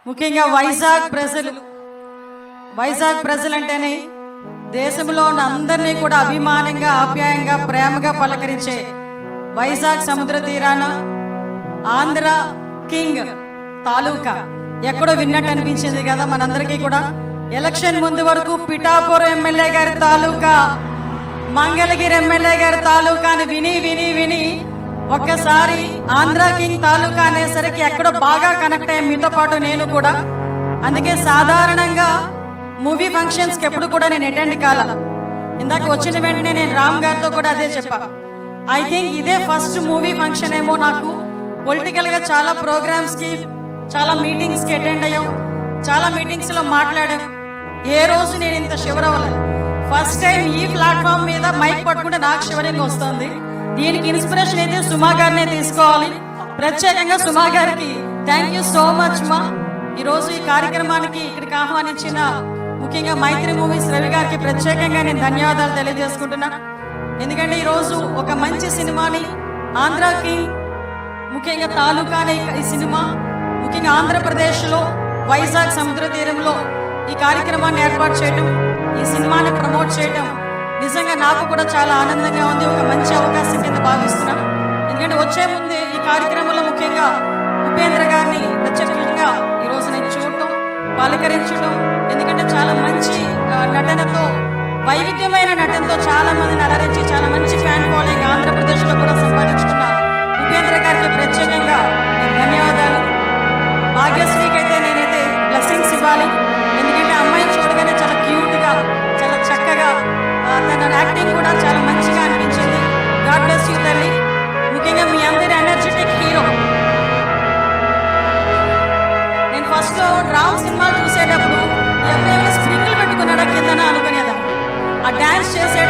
ముఖ్యంగా వైజాగ్ ప్రజలు అంటేనే దేశంలో ఉన్న అందరినీ కూడా అభిమానంగా, ఆప్యాయంగా, ప్రేమగా పలకరించే వైజాగ్ సముద్ర తీరాన ఆంధ్ర కింగ్ తాలూకా ఎక్కడో విన్నట్టు అనిపించింది కదా మనందరికీ కూడా. ఎలక్షన్ ముందు వరకు పిఠాపురం ఎమ్మెల్యే గారి తాలూకా, మంగళగిరి ఎమ్మెల్యే గారి తాలూకా అని విని విని విని ఒక్కసారి ఆంధ్ర కింగ్ తాలూకా అనేసరికి ఎక్కడో బాగా కనెక్ట్ అయ్యాం మీతో పాటు నేను కూడా. అందుకే సాధారణంగా మూవీ ఫంక్షన్స్ కి ఎప్పుడు కూడా నేను అటెండ్ కాల. ఇందాక వచ్చిన వెంటనే నేను రామ్ గారితో కూడా అదే చెప్పా. ఐ థింక్ ఇదే ఫస్ట్ మూవీ ఫంక్షన్ ఏమో. నాకు పొలిటికల్ గా చాలా ప్రోగ్రామ్స్ కి, చాలా మీటింగ్స్ కి అటెండ్ అయ్యాం, చాలా మీటింగ్స్ లో మాట్లాడాం. ఏ రోజు నేను ఇంత షివర్ అవ్వలేదు. ఫస్ట్ టైం ఈ ప్లాట్ఫామ్ మీద మైక్ పట్టుకుంటే నాకు షివరింగ్ వస్తుంది. దీనికి ఇన్స్పిరేషన్ అయితే సుమా గారినే తీసుకోవాలి. ప్రత్యేకంగా సుమా గారికి థ్యాంక్ యూ సో మచ్ మా. ఈ రోజు ఈ కార్యక్రమానికి ఇక్కడికి ఆహ్వానించిన ముఖ్యంగా మైత్రి మూవీస్ రవి గారికి ప్రత్యేకంగా నేను ధన్యవాదాలు తెలియజేసుకుంటున్నా. ఎందుకంటే ఈరోజు ఒక మంచి సినిమాని, ఆంధ్ర కింగ్ ముఖ్యంగా తాలూకా అనే ఈ సినిమా ముఖ్యంగా ఆంధ్రప్రదేశ్లో వైజాగ్ సముద్ర తీరంలో ఈ కార్యక్రమాన్ని ఏర్పాటు చేయడం, ఈ సినిమాని ప్రమోట్ చేయడం నిజంగా నాకు కూడా చాలా ఆనందంగా ఉంది. ఒక మంచి అవకాశం కింద భావిస్తున్నాను. ఎందుకంటే వచ్చే ముందే ఈ కార్యక్రమంలో ముఖ్యంగా ఉపేంద్ర గారిని ప్రత్యేకంగా ఈరోజు నేను చూడటం, పలకరించడం, ఎందుకంటే చాలా మంచి నటనతో, వైవిధ్యమైన నటనతో చాలా మందిని అలరించి చాలా మంచి ఫ్యాన్ ఫాలోయింగ్ ఆంధ్రప్రదేశ్లో కూడా సంపాదించుకున్న ఉపేంద్ర గారికి ప్రత్యేకంగా ధన్యవాదాలు. భాగ్యశ్రీకి అయితే నేనైతే బ్లెస్సింగ్స్ ఇవ్వాలి. ఎందుకంటే అమ్మాయిని చూడగానే చాలా క్యూట్గా, చాలా చక్కగా, తన యాక్టింగ్ కూడా చాలా మంచిగా అనిపించింది. గాడ్ బ్లెస్ యూ తల్లి. ముఖ్యంగా మీ అందరి ఎనర్జెటిక్ హీరో. నేను ఫస్ట్ రామ్ సినిమా చూసేటప్పుడు ఎవరైనా స్ప్రింకిల్ పెట్టుకున్నాడా కిందన అనుకునేదాన్ని. ఆ డాన్స్ చేసే